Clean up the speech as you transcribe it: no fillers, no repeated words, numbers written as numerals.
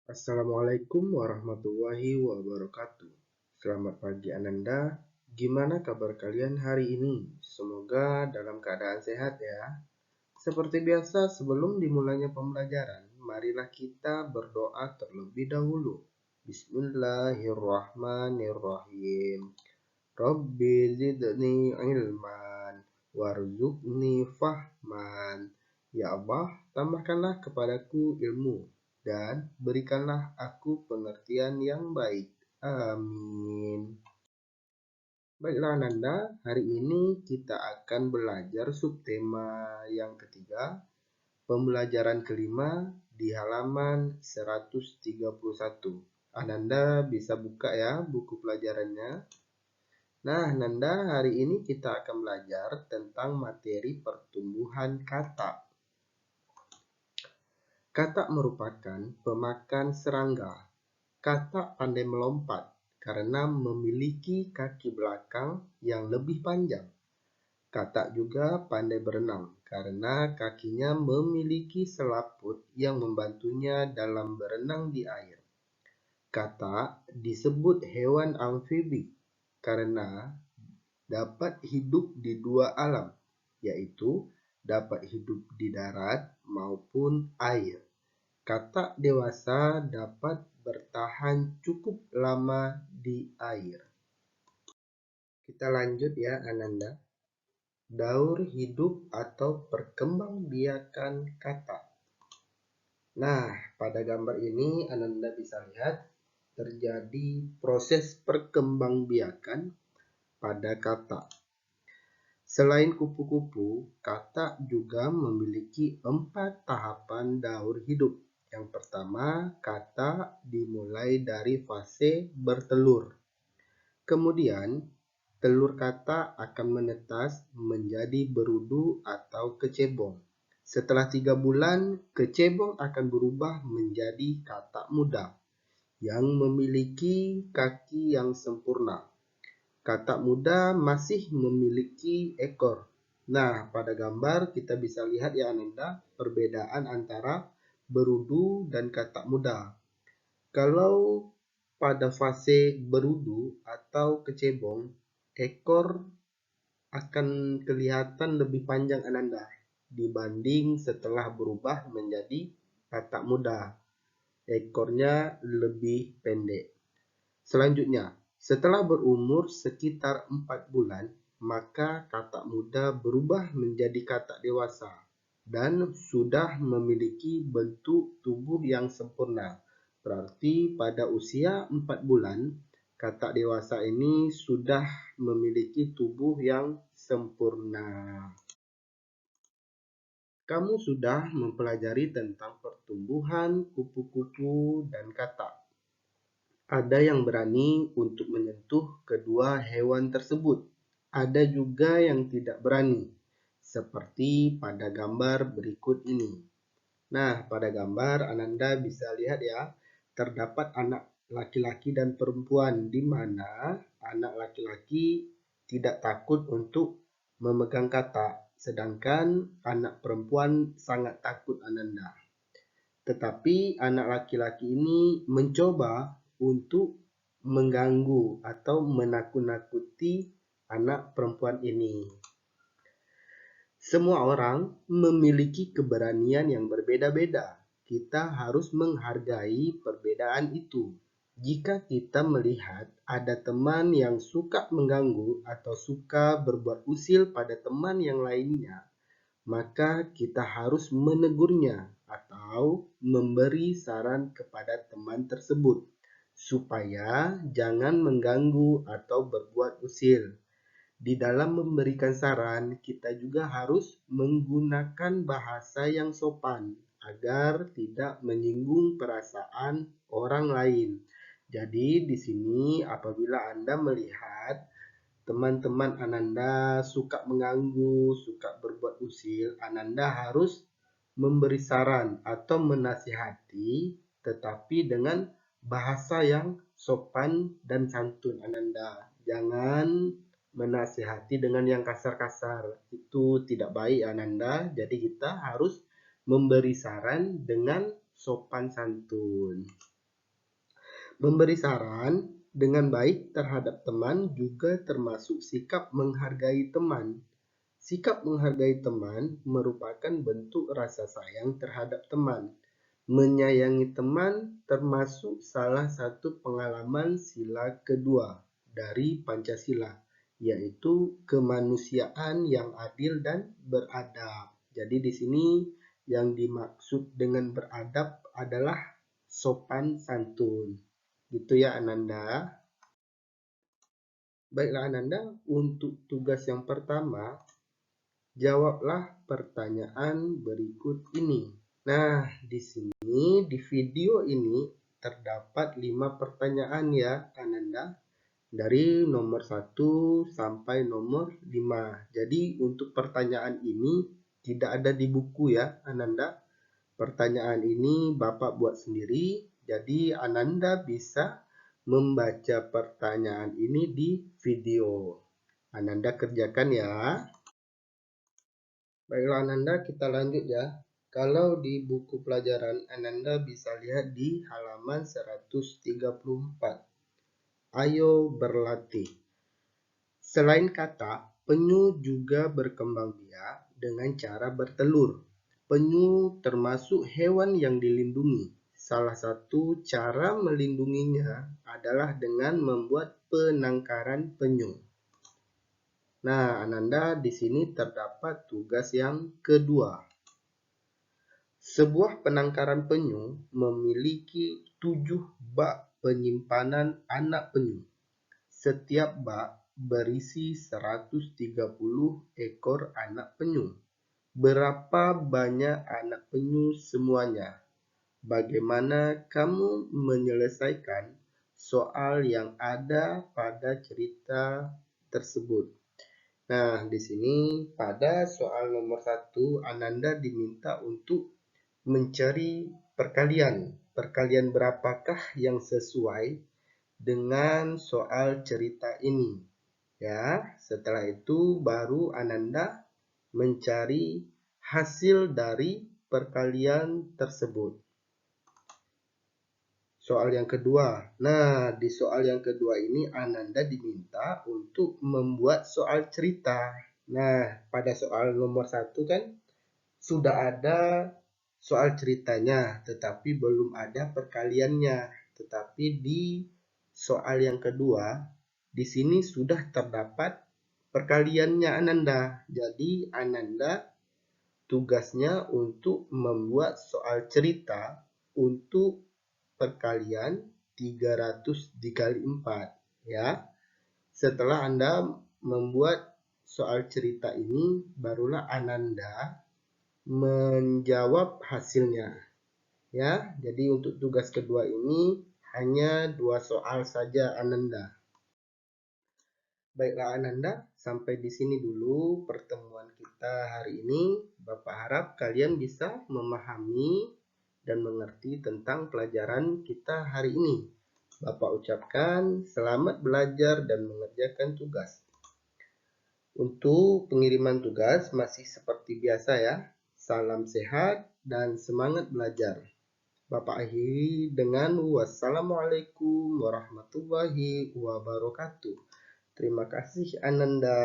Assalamualaikum warahmatullahi wabarakatuh. Selamat pagi Ananda. Gimana kabar kalian hari ini? Semoga dalam keadaan sehat ya. Seperti biasa, sebelum dimulainya pembelajaran, marilah kita berdoa terlebih dahulu. Bismillahirrahmanirrahim. Rabbi zidni ilman warzuqni fahman. Ya Allah, tambahkanlah kepadaku ilmu dan berikanlah aku pengertian yang baik. Amin. Baiklah Ananda, hari ini kita akan belajar subtema yang ketiga, pembelajaran kelima di halaman 131. Ananda bisa buka ya buku pelajarannya. Nah, Nanda, hari ini kita akan belajar tentang materi pertumbuhan kata. Kata merupakan pemakan serangga. Kata pandai melompat karena memiliki kaki belakang yang lebih panjang. Kata juga pandai berenang karena kakinya memiliki selaput yang membantunya dalam berenang di air. Kata disebut hewan amfibi karena dapat hidup di dua alam, yaitu dapat hidup di darat maupun air. Kata dewasa dapat bertahan cukup lama di air. Kita lanjut ya Ananda. Daur hidup atau perkembangbiakan kata. Nah, pada gambar ini Ananda bisa lihat terjadi proses perkembangbiakan pada kata. Selain kupu-kupu, kata juga memiliki 4 tahapan daur hidup. Yang pertama, kata dimulai dari fase bertelur. Kemudian, telur kata akan menetas menjadi berudu atau kecebong. Setelah 3 bulan, kecebong akan berubah menjadi kata muda yang memiliki kaki yang sempurna. Kata muda masih memiliki ekor. Nah, pada gambar kita bisa lihat ya Ananda, perbedaan antara berudu dan kata muda. Kalau pada fase berudu atau kecebong, ekor akan kelihatan lebih panjang Ananda dibanding setelah berubah menjadi kata muda. Ekornya lebih pendek. Selanjutnya, setelah berumur sekitar 4 bulan, maka kata muda berubah menjadi kata dewasa dan sudah memiliki bentuk tubuh yang sempurna. Berarti pada usia 4 bulan, kata dewasa ini sudah memiliki tubuh yang sempurna. Kamu sudah mempelajari tentang pertumbuhan kupu-kupu dan kata. Ada yang berani untuk menyentuh kedua hewan tersebut. Ada juga yang tidak berani, seperti pada gambar berikut ini. Nah, pada gambar Ananda bisa lihat ya, terdapat anak laki-laki dan perempuan, di mana anak laki-laki tidak takut untuk memegang kata, sedangkan anak perempuan sangat takut Ananda. Tetapi anak laki-laki ini mencoba untuk mengganggu atau menakut-nakuti anak perempuan ini. Semua orang memiliki keberanian yang berbeda-beda. Kita harus menghargai perbedaan itu. Jika kita melihat ada teman yang suka mengganggu atau suka berbuat usil pada teman yang lainnya, maka kita harus menegurnya atau memberi saran kepada teman tersebut supaya jangan mengganggu atau berbuat usil. Di dalam memberikan saran, kita juga harus menggunakan bahasa yang sopan agar tidak menyinggung perasaan orang lain. Jadi di sini apabila Anda melihat teman-teman Ananda suka mengganggu, suka berbuat usil, Ananda harus memberi saran atau menasihati, tetapi dengan bahasa yang sopan dan santun Ananda. Jangan menasihati dengan yang kasar-kasar. Itu tidak baik Ananda. Jadi kita harus memberi saran dengan sopan santun. Memberi saran dengan baik terhadap teman juga termasuk sikap menghargai teman. Sikap menghargai teman merupakan bentuk rasa sayang terhadap teman. Menyayangi teman termasuk salah satu pengalaman sila kedua dari Pancasila, yaitu kemanusiaan yang adil dan beradab. Jadi di sini yang dimaksud dengan beradab adalah sopan santun. Gitu ya Ananda. Baiklah Ananda, untuk tugas yang pertama, jawablah pertanyaan berikut ini. Nah, di sini di video ini terdapat 5 pertanyaan ya Ananda. Dari nomor 1 sampai nomor 5. Jadi untuk pertanyaan ini tidak ada di buku ya Ananda. Pertanyaan ini Bapak buat sendiri. Jadi Ananda bisa membaca pertanyaan ini di video. Ananda kerjakan ya. Baiklah Ananda, kita lanjut ya. Kalau di buku pelajaran Ananda bisa lihat di halaman 134. Ayo berlatih. Selain kata, penyu juga berkembang biak dengan cara bertelur. Penyu termasuk hewan yang dilindungi. Salah satu cara melindunginya adalah dengan membuat penangkaran penyu. Nah, Ananda di sini terdapat tugas yang kedua. Sebuah penangkaran penyu memiliki 7 bak penyimpanan anak penyu. Setiap bak berisi 130 ekor anak penyu. Berapa banyak anak penyu semuanya? Bagaimana kamu menyelesaikan soal yang ada pada cerita tersebut? Nah, di sini pada soal nomor 1, Ananda diminta untuk mencari perkalian. Perkalian berapakah yang sesuai dengan soal cerita ini? Ya, setelah itu baru Ananda mencari hasil dari perkalian tersebut. Soal yang kedua. Nah, di soal yang kedua ini Ananda diminta untuk membuat soal cerita. Nah, pada soal nomor 1 kan sudah ada soal ceritanya, tetapi belum ada perkaliannya. Tetapi di soal yang kedua, di sini sudah terdapat perkaliannya Ananda. Jadi Ananda tugasnya untuk membuat soal cerita untuk perkalian 300 dikali 4 ya. Setelah Anda membuat soal cerita ini, barulah Ananda menjawab hasilnya ya. Jadi untuk tugas kedua ini hanya 2 soal saja Ananda. Baiklah Ananda, sampai di sini dulu pertemuan kita hari ini. Bapak harap kalian bisa memahami dan mengerti tentang pelajaran kita hari ini. Bapak ucapkan selamat belajar dan mengerjakan tugas. Untuk pengiriman tugas masih seperti biasa ya. Salam sehat dan semangat belajar. Bapak akhiri dengan wassalamualaikum warahmatullahi wabarakatuh. Terima kasih Ananda.